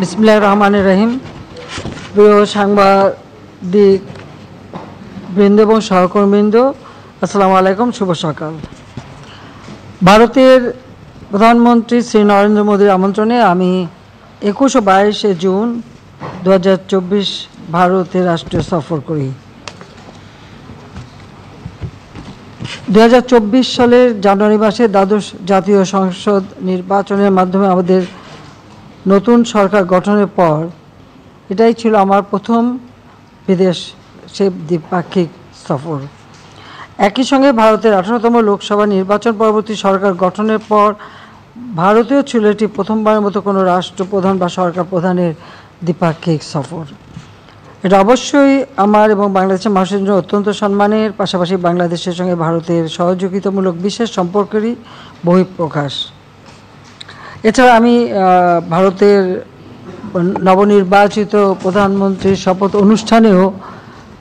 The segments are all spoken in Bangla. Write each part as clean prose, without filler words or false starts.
বিসমিল্লাহির রহমানির রহিম। প্রিয় সাংবাদিক বৃন্দ এবং সহকর্মীবৃন্দ, আসসালামু আলাইকুম, শুভ সকাল। ভারতের প্রধানমন্ত্রী শ্রী নরেন্দ্র মোদীর আমন্ত্রণে আমি 21 ও 22 জুন 2024 ভারতের রাষ্ট্রীয় সফর করি। 2024 সালের জানুয়ারি মাসে দ্বাদশ জাতীয় সংসদ নির্বাচনের মাধ্যমে আমাদের নতুন সরকার গঠনের পর এটাই ছিল আমার প্রথম বিদেশ দ্বিপাক্ষিক সফর। একই সঙ্গে ভারতের 18তম লোকসভা নির্বাচন পরবর্তী সরকার গঠনের পর ভারতেও ছিল এটি প্রথমবারের মতো কোনো রাষ্ট্রপ্রধান বা সরকার প্রধানের দ্বিপাক্ষিক সফর। এটা অবশ্যই আমার এবং বাংলাদেশের মানুষের জন্য অত্যন্ত সম্মানের, পাশাপাশি বাংলাদেশের সঙ্গে ভারতের সহযোগিতামূলক বিশেষ সম্পর্কেরই বহিঃপ্রকাশ। এছাড়া আমি ভারতের নবনির্বাচিত প্রধানমন্ত্রীর শপথ অনুষ্ঠানেও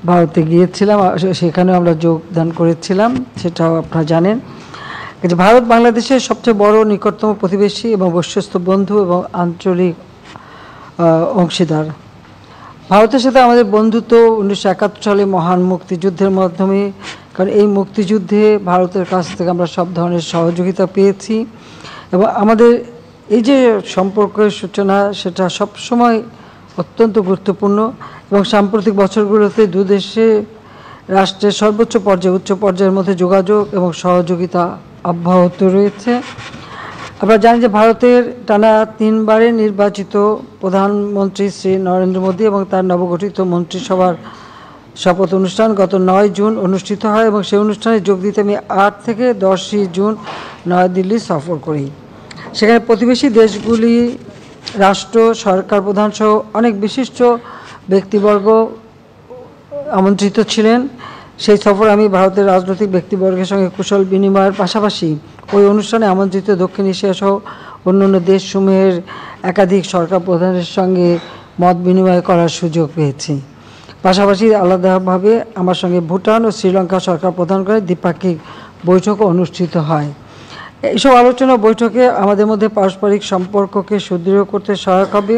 ভারতে গিয়েছিলাম, সেখানেও আমরা যোগদান করেছিলাম, সেটাও আপনারা জানেন। ভারত বাংলাদেশের সবচেয়ে বড় নিকটতম প্রতিবেশী এবং বিশ্বস্ত বন্ধু এবং আঞ্চলিক অংশীদার। ভারতের সাথে আমাদের বন্ধুত্ব 1971 সালে মহান মুক্তিযুদ্ধের মাধ্যমে, কারণ এই মুক্তিযুদ্ধে ভারতের কাছ থেকে আমরা সব ধরনের সহযোগিতা পেয়েছি এবং আমাদের এই যে সম্পর্কের সূচনা সেটা সবসময় অত্যন্ত গুরুত্বপূর্ণ এবং সাম্প্রতিক বছরগুলোতে দুদেশে রাষ্ট্রের সর্বোচ্চ পর্যায়ে উচ্চ পর্যায়ের মধ্যে যোগাযোগ এবং সহযোগিতা অব্যাহত রয়েছে। আমরা জানি যে ভারতের টানা 3 বারের নির্বাচিত প্রধানমন্ত্রী শ্রী নরেন্দ্র মোদী এবং তার নবগঠিত মন্ত্রিসভার শপথ অনুষ্ঠান গত 9 জুন অনুষ্ঠিত হয় এবং সেই অনুষ্ঠানে যোগ দিতে আমি 8 থেকে 10 জুন নয়াদিল্লি সফর করি। সেখানে প্রতিবেশী দেশগুলি রাষ্ট্র সরকার প্রধান সহ অনেক বিশিষ্ট ব্যক্তিবর্গ আমন্ত্রিত ছিলেন। সেই সফরে আমি ভারতের রাজনৈতিক ব্যক্তিবর্গের সঙ্গে কুশল বিনিময়ের পাশাপাশি ওই অনুষ্ঠানে আমন্ত্রিত দক্ষিণ এশিয়া সহ অন্যান্য দেশসমূহের একাধিক সরকার প্রধানের সঙ্গে মত বিনিময় করার সুযোগ পেয়েছি। পাশাপাশি আলাদাভাবে আমার সঙ্গে ভুটান ও শ্রীলঙ্কা সরকার প্রধানগণের দ্বিপাক্ষিক বৈঠকও অনুষ্ঠিত হয়। এইসব আলোচনা বৈঠকে আমাদের মধ্যে পারস্পরিক সম্পর্ককে সুদৃঢ় করতে সহায়ক হবে।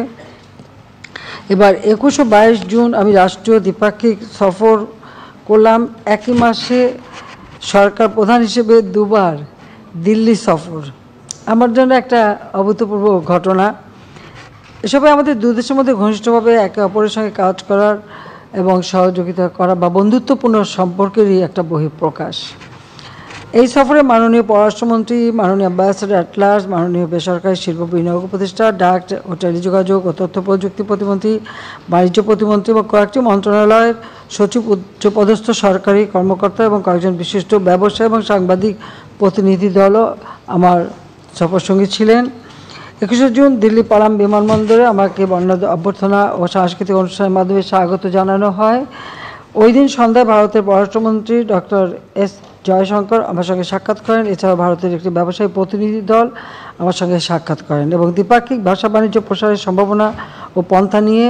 এবার 21 ও 22 জুন আমি রাষ্ট্রীয় দ্বিপাক্ষিক সফর করলাম। একই মাসে সরকার প্রধান হিসেবে 2 বার দিল্লি সফর আমার জন্য একটা অভূতপূর্ব ঘটনা। এসবে আমাদের দু দেশের মধ্যে ঘনিষ্ঠভাবে একে অপরের সঙ্গে কাজ করার এবং সহযোগিতা করা বা বন্ধুত্বপূর্ণ সম্পর্কেরই একটা বহিঃপ্রকাশ। এই সফরে মাননীয় পররাষ্ট্রমন্ত্রী, মাননীয় অ্যাম্বাসেডর অ্যাট লার্জ, মাননীয় বেসরকারি শিল্প বিনিয়োগ উপদেষ্টা, ডাক ও টেলিযোগাযোগ ও তথ্য প্রযুক্তি প্রতিমন্ত্রী, বাণিজ্য প্রতিমন্ত্রী এবং কয়েকটি মন্ত্রণালয়ের সচিব, উচ্চপদস্থ সরকারি কর্মকর্তা এবং কয়েকজন বিশিষ্ট ব্যবসায়ী এবং সাংবাদিক প্রতিনিধি দলও আমার সফরসঙ্গী ছিলেন। 21 জুন দিল্লি পালাম বিমানবন্দরে আমাকে বর্ণাঢ্য অভ্যর্থনা ও সাংস্কৃতিক অনুষ্ঠানের মাধ্যমে স্বাগত জানানো হয়। ওই দিন সন্ধ্যায় ভারতের পররাষ্ট্রমন্ত্রী ডক্টর এস জয়শঙ্কর আমার সঙ্গে সাক্ষাৎ করেন। এছাড়াও ভারতের একটি ব্যবসায়ী প্রতিনিধি দল আমার সঙ্গে সাক্ষাৎ করেন এবং দ্বিপাক্ষিক ব্যবসা বাণিজ্য প্রসারের সম্ভাবনা ও পন্থা নিয়ে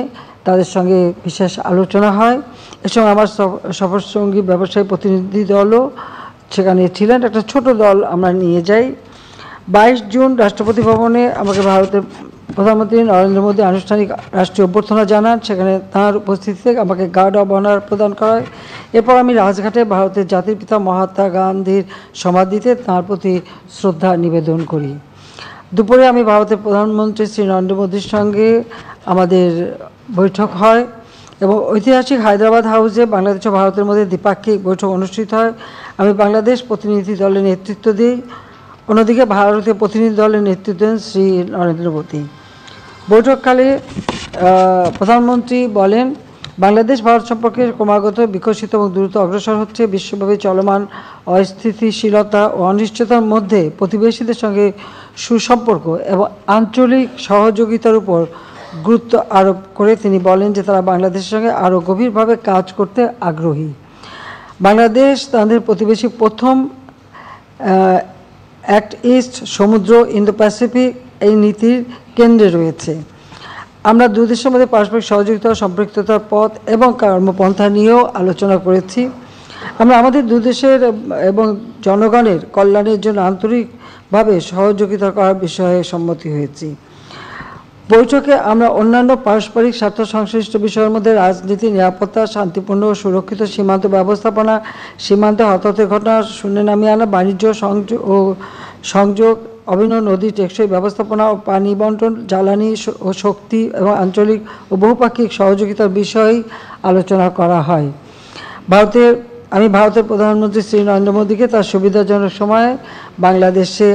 তাদের সঙ্গে বিশেষ আলোচনা হয়। এর সঙ্গে আমার সফরসঙ্গী ব্যবসায়ী প্রতিনিধি দলও সেখানে ছিলেন। একটা ছোট দল আমরা নিয়ে যাই। 22 জুন রাষ্ট্রপতি ভবনে আমাকে ভারতের প্রধানমন্ত্রী নরেন্দ্র মোদী আনুষ্ঠানিক রাষ্ট্রীয় অভ্যর্থনা জানান। সেখানে তাঁর উপস্থিতিতে আমাকে গার্ড অব অনার প্রদান করা হয়। এরপর আমি রাজঘাটে ভারতের জাতির পিতা মহাত্মা গান্ধীর সমাধিতে তাঁর প্রতি শ্রদ্ধা নিবেদন করি। দুপুরে আমি ভারতের প্রধানমন্ত্রী শ্রী নরেন্দ্র মোদীর সঙ্গে আমাদের বৈঠক হয় এবং ঐতিহাসিক হায়দ্রাবাদ হাউসে বাংলাদেশ ও ভারতের মধ্যে দ্বিপাক্ষিক বৈঠক অনুষ্ঠিত হয়। আমি বাংলাদেশ প্রতিনিধি দলের নেতৃত্ব দিই, অন্যদিকে ভারতীয় প্রতিনিধি দলের নেতৃত্ব দেন শ্রী নরেন্দ্র মোদী। বৈঠককালে প্রধানমন্ত্রী বলেন, বাংলাদেশ ভারত সম্পর্কে ক্রমাগত বিকশিত এবং দ্রুত অগ্রসর হচ্ছে। বিশ্বব্যাপী চলমান অস্থিতিশীলতা ও অনিশ্চয়তার মধ্যে প্রতিবেশীদের সঙ্গে সুসম্পর্ক এবং আঞ্চলিক সহযোগিতার উপর গুরুত্ব আরোপ করে তিনি বলেন যে তারা বাংলাদেশের সঙ্গে আরও গভীরভাবে কাজ করতে আগ্রহী। বাংলাদেশ তাদের প্রতিবেশী প্রথম অ্যাক্ট ইস্ট সমুদ্র ইন্দো প্যাসিফিক এই নীতির কেন্দ্রে রয়েছে। আমরা দুই দেশের মধ্যে পারস্পরিক সহযোগিতা ও সম্পৃক্ততার পথ এবং কর্মপন্থা নিয়েও আলোচনা করেছি। আমরা আমাদের দুই দেশের এবং জনগণের কল্যাণের জন্য আন্তরিকভাবে সহযোগিতা করার বিষয়ে সম্মতি হয়েছি। বৈঠকে আমরা অন্যান্য পারস্পরিক স্বার্থ সংশ্লিষ্ট বিষয়ের মধ্যে রাজনীতি, নিরাপত্তা, শান্তিপূর্ণ ও সুরক্ষিত সীমান্ত ব্যবস্থাপনা, সীমান্তে হতাহতের ঘটনা শূন্যে নামিয়ে আনা, বাণিজ্য সংযোগ, অভিনব নদী টেকসই ব্যবস্থাপনা ও পানি বন্টন, জ্বালানি ও শক্তি এবং আঞ্চলিক ও বহুপাক্ষিক সহযোগিতার বিষয়ে আলোচনা করা হয়। আমি ভারতের প্রধানমন্ত্রী শ্রী নরেন্দ্র মোদীকে তার সুবিধাজনক সময়ে বাংলাদেশে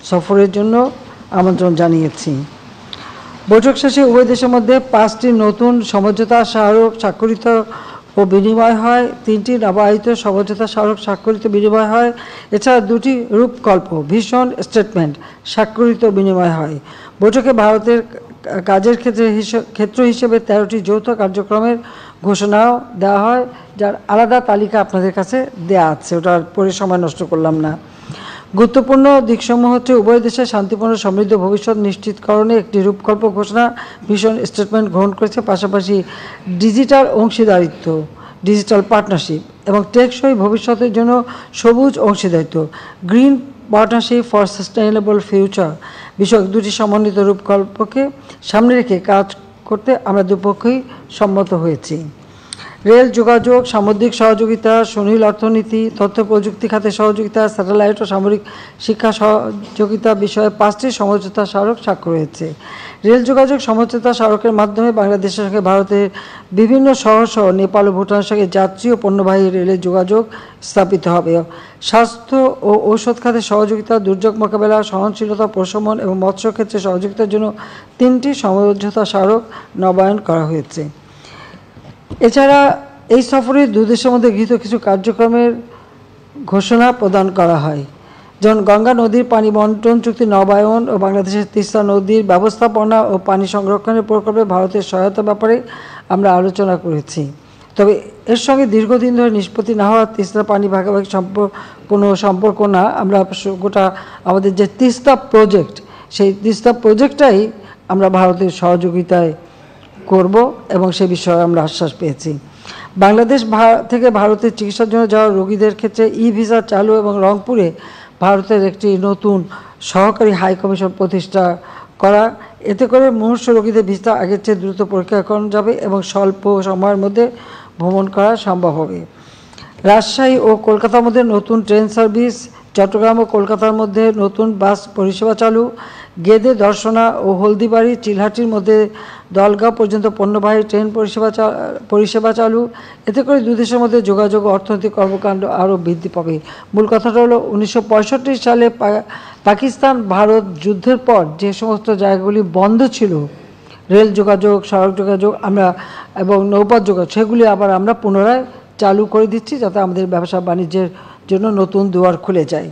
সফরের জন্য আমন্ত্রণ জানিয়েছি। বৈঠক শেষে উভয় দেশের মধ্যে 5টি নতুন সমঝোতা স্মারক স্বাক্ষরিত ও বিনিময় হয়, 3টি নবায়িত সমঝোতা স্মারক স্বাক্ষরিত বিনিময় হয়। এছাড়া 2টি রূপকল্প ভিশন স্টেটমেন্ট স্বাক্ষরিত বিনিময় হয়। বৈঠকে ভারতের কাজের ক্ষেত্র হিসেবে 13টি যৌথ কার্যক্রমের ঘোষণাও দেওয়া হয়, যার আলাদা তালিকা আপনাদের কাছে দেয়া আছে, ওটার পরে সময় নষ্ট করলাম না। গুরুত্বপূর্ণ দিকসমূহ হচ্ছে উভয় দেশের শান্তিপূর্ণ সমৃদ্ধ ভবিষ্যৎ নিশ্চিতকরণে একটি রূপকল্প ঘোষণা ভিশন স্টেটমেন্ট গ্রহণ করেছে, পাশাপাশি ডিজিটাল অংশীদারিত্ব ডিজিটাল পার্টনারশিপ এবং টেকসই ভবিষ্যতের জন্য সবুজ অংশীদারিত্ব green partnership for sustainable future বিষয়ক 2টি সমন্বিত রূপকল্পকে সামনে রেখে কাজ করতে আমরা দুপক্ষই সম্মত হয়েছি। রেল যোগাযোগ, সামুদ্রিক সহযোগিতা, সুনীল অর্থনীতি, তথ্য প্রযুক্তি খাতে সহযোগিতা, স্যাটেলাইট ও সামরিক শিক্ষা সহযোগিতা বিষয়ে 5টি সমঝোতা স্মারক স্বাক্ষর হয়েছে। রেল যোগাযোগ সমঝোতা স্মারকের মাধ্যমে বাংলাদেশের সঙ্গে ভারতের বিভিন্ন শহর সহ নেপাল ও ভুটানের সঙ্গে যাত্রী ও পণ্যবাহী রেলের যোগাযোগ স্থাপিত হবে। স্বাস্থ্য ও ঔষধ খাতে সহযোগিতা, দুর্যোগ মোকাবেলা, সহনশীলতা প্রশমন এবং মৎস্য ক্ষেত্রে সহযোগিতার জন্য 3টি সমঝোতা স্মারক নবায়ন করা হয়েছে। এছাড়া এই সফরে 2 দেশের মধ্যে গৃহীত কিছু কার্যক্রমের ঘোষণা প্রদান করা হয়, যেমন গঙ্গা নদীর পানি বন্টন চুক্তি নবায়ন ও বাংলাদেশের তিস্তা নদীর ব্যবস্থাপনা ও পানি সংরক্ষণের প্রকল্পে ভারতের সহায়তার ব্যাপারে আমরা আলোচনা করেছি। তবে এর সঙ্গে দীর্ঘদিন ধরে নিষ্পত্তি না হওয়া তিস্তা পানি ভাগাভাগি কোনো সম্পর্ক না, আমরা গোটা আমাদের যে তিস্তা প্রজেক্ট, সেই তিস্তা প্রজেক্টটাই আমরা ভারতের সহযোগিতায় করব এবং সে বিষয়ে আমরা আশ্বাস পেয়েছি। বাংলাদেশ থেকে ভারতের চিকিৎসার জন্য যাওয়া রোগীদের ক্ষেত্রে ভিসা চালু এবং রংপুরে ভারতের একটি নতুন সহকারী হাই কমিশন প্রতিষ্ঠা করা, এতে করে মুমূর্ষু রোগীদের ভিসা আগের চেয়ে দ্রুত পরীক্ষা করানো যাবে এবং স্বল্প সময়ের মধ্যে ভ্রমণ করা সম্ভব হবে। রাজশাহী ও কলকাতার মধ্যে নতুন ট্রেন সার্ভিস, চট্টগ্রাম ও কলকাতার মধ্যে নতুন বাস পরিষেবা চালু, গেদে, দর্শনা ও হলদিবাড়ি, চিলহাটির মধ্যে দলগাঁও পর্যন্ত পণ্যবাহী ট্রেন পরিষেবা চালু। এতে করে 2 দেশের মধ্যে যোগাযোগ ও অর্থনৈতিক কর্মকাণ্ড আরও বৃদ্ধি পাবে। মূল কথাটা হলো 1965 সালে পাকিস্তান ভারত যুদ্ধের পর যে সমস্ত জায়গাগুলি বন্ধ ছিল, রেল যোগাযোগ, সড়ক যোগাযোগ এবং নৌপথ যোগাযোগ, সেগুলি আবার আমরা পুনরায় চালু করে দিচ্ছি, যাতে আমাদের ব্যবসা বাণিজ্যের জন্য নতুন দুয়ার খুলে যায়।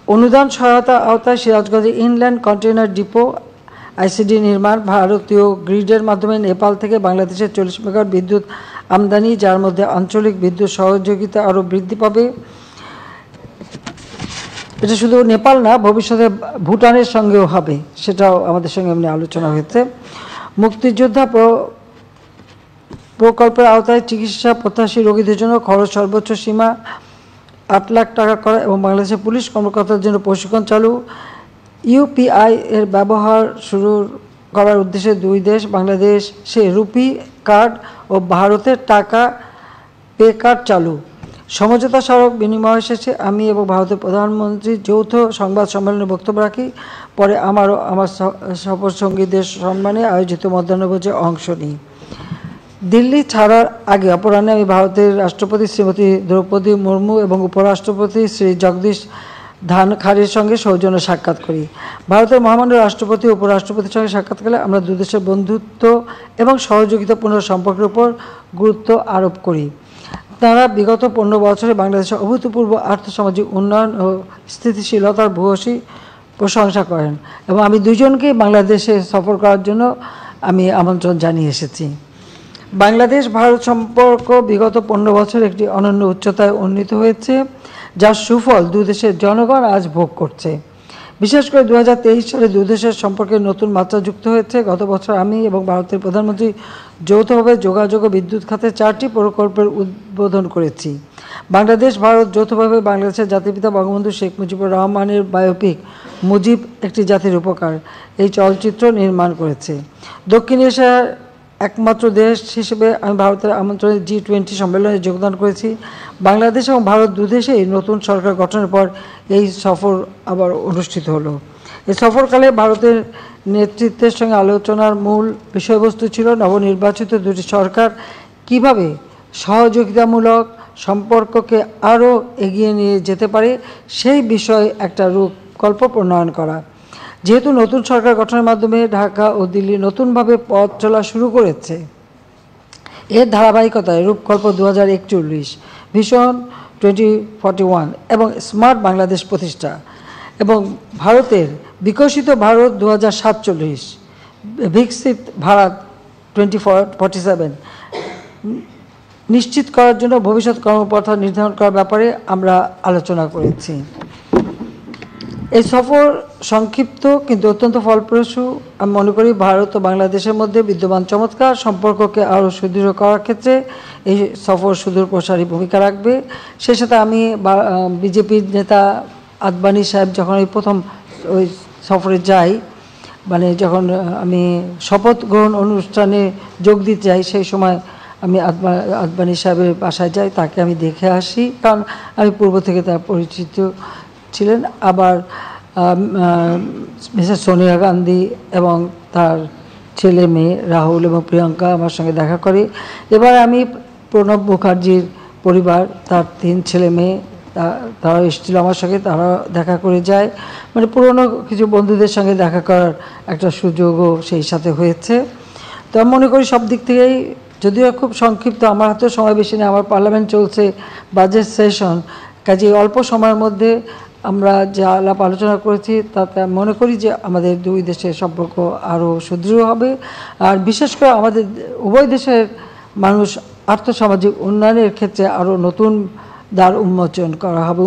অনুদান সহায়তা আওতায় সিরাজগঞ্জে ইনল্যান্ড কন্টেইনার ডিপো আইসিডি নির্মাণ, ভারতীয় গ্রিডের মাধ্যমে নেপাল থেকে বাংলাদেশে 40 মেগাওয়াট বিদ্যুৎ আমদানি, যার মধ্যে আঞ্চলিক বিদ্যুৎ সহযোগিতা আরও বৃদ্ধি পাবে। এটা শুধু নেপাল না, ভবিষ্যতে ভুটানের সঙ্গেও হবে, সেটাও আমাদের সঙ্গে এমনি আলোচনা হয়েছে। মুক্তিযোদ্ধা প্রকল্পের আওতায় চিকিৎসা প্রত্যাশী রোগীদের জন্য খরচ সর্বোচ্চ সীমা 8 লাখ টাকা করা এবং বাংলাদেশের পুলিশ কর্মকর্তাদের জন্য প্রশিক্ষণ চালু। ইউপিআই এর ব্যবহার শুরু করার উদ্দেশ্যে 2 দেশ বাংলাদেশে রুপি কার্ড ও ভারতের টাকা পে কার্ড চালু। সমঝোতা স্মারক বিনিময় শেষে আমি এবং ভারতের প্রধানমন্ত্রী যৌথ সংবাদ সম্মেলনে বক্তব্য রাখি। পরে আমার সফরসঙ্গীদের সম্মানে আয়োজিত মধ্যাহ্নভোজে অংশ নিই। দিল্লি ছাড়ার আগে অপরাহ্নে আমি ভারতের রাষ্ট্রপতি শ্রীমতী দ্রৌপদী মুর্মু এবং উপরাষ্ট্রপতি শ্রী জগদীশ ধানখাড়ের সঙ্গে সৌজন্য সাক্ষাৎ করি। ভারতের মহামান্য রাষ্ট্রপতি ও উপরাষ্ট্রপতির সঙ্গে সাক্ষাৎকালে আমরা 2 দেশের বন্ধুত্ব এবং সহযোগিতাপূর্ণ সম্পর্কের উপর গুরুত্ব আরোপ করি। তারা বিগত 15 বছরে বাংলাদেশের অভূতপূর্ব আর্থসামাজিক উন্নয়ন ও স্থিতিশীলতার ভূয়সী প্রশংসা করেন এবং আমি 2 জনকেই বাংলাদেশে সফর করার জন্য আমি আমন্ত্রণ জানিয়ে এসেছি। বাংলাদেশ ভারত সম্পর্ক বিগত 15 বছর একটি অনন্য উচ্চতায় উন্নীত হয়েছে, যার সুফল 2 দেশের জনগণ আজ ভোগ করছে। বিশেষ করে 2023 সালে দুই দেশের সম্পর্কে নতুন মাত্রা যুক্ত হয়েছে। গত বছর আমি এবং ভারতের প্রধানমন্ত্রী যৌথভাবে যোগাযোগ ও বিদ্যুৎ খাতে 4টি প্রকল্পের উদ্বোধন করেছি। বাংলাদেশ ভারত যৌথভাবে বাংলাদেশের জাতিপিতা বঙ্গবন্ধু শেখ মুজিবুর রহমানের বায়োপিক মুজিব একটি জাতির উপকার এই চলচ্চিত্র নির্মাণ করেছে। দক্ষিণ এশিয়ার একমাত্র দেশ হিসেবে আমি ভারতের আমন্ত্রণে G20 সম্মেলনে যোগদান করেছি। বাংলাদেশ এবং ভারত দুদেশেই নতুন সরকার গঠনের পর এই সফর আবার অনুষ্ঠিত হলো। এই সফরকালে ভারতের নেতৃত্বের সঙ্গে আলোচনার মূল বিষয়বস্তু ছিল নবনির্বাচিত দুটি সরকার কিভাবে সহযোগিতামূলক সম্পর্ককে আরও এগিয়ে নিয়ে যেতে পারে সেই বিষয়ে একটা রূপকল্প প্রণয়ন করা। যেহেতু নতুন সরকার গঠনের মাধ্যমে ঢাকা ও দিল্লি নতুনভাবে পথ চলা শুরু করেছে, এর ধারাবাহিকতায় রূপকল্প 2041, ভিশন 2041 এবং স্মার্ট বাংলাদেশ প্রতিষ্ঠা এবং ভারতের বিকশিত ভারত 2047, বিকশিত ভারত 2047 নিশ্চিত করার জন্য ভবিষ্যৎ কর্মপন্থা নির্ধারণ করার ব্যাপারে আমরা আলোচনা করেছি। এই সফর সংক্ষিপ্ত কিন্তু অত্যন্ত ফলপ্রসূ। আমি মনে করি ভারত ও বাংলাদেশের মধ্যে বিদ্যমান চমৎকার সম্পর্ককে আরও সুদৃঢ় করার ক্ষেত্রে এই সফর সুদূর প্রসারী ভূমিকা রাখবে। সে সাথে আমি বিজেপির নেতা আদবানি সাহেব যখন এই প্রথম ওই সফরে যাই, মানে যখন আমি শপথ গ্রহণ অনুষ্ঠানে যোগ দিতে যাই, সেই সময় আমি আদবানি সাহেবের বাসায় যাই, তাকে আমি দেখে আসি, কারণ আমি পূর্ব থেকে তার পরিচিত ছিলেন। আবার মিসেস সোনিয়া গান্ধী এবং তার ছেলে মেয়ে রাহুল এবং প্রিয়াঙ্কা আমার সঙ্গে দেখা করে। এবার আমি প্রণব মুখার্জির পরিবার, তার 3 ছেলে মেয়ে, তারাও এসেছিল আমার সঙ্গে, তারাও দেখা করে যায়। মানে পুরনো কিছু বন্ধুদের সঙ্গে দেখা করার একটা সুযোগও সেই সাথে হয়েছে। তো আমি মনে করি সব দিক থেকেই, যদিও খুব সংক্ষিপ্ত, আমার হাতেও সময় বেশি নেই, আমার পার্লামেন্ট চলছে, বাজেট সেশন, কাজে অল্প সময়ের মধ্যে আমরা যা আলাপ আলোচনা করেছি তাতে মনে করি যে আমাদের দুই দেশের সম্পর্ক আরও সুদৃঢ় হবে। আর বিশেষ করে আমাদের উভয় দেশের মানুষ আর্থসামাজিক উন্নয়নের ক্ষেত্রে আরও নতুন দ্বার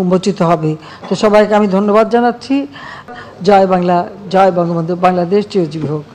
উন্মোচিত হবে। তো সবাইকে আমি ধন্যবাদ জানাচ্ছি। জয় বাংলা, জয় বঙ্গবন্ধু, বাংলাদেশ চিরজীবী হোক।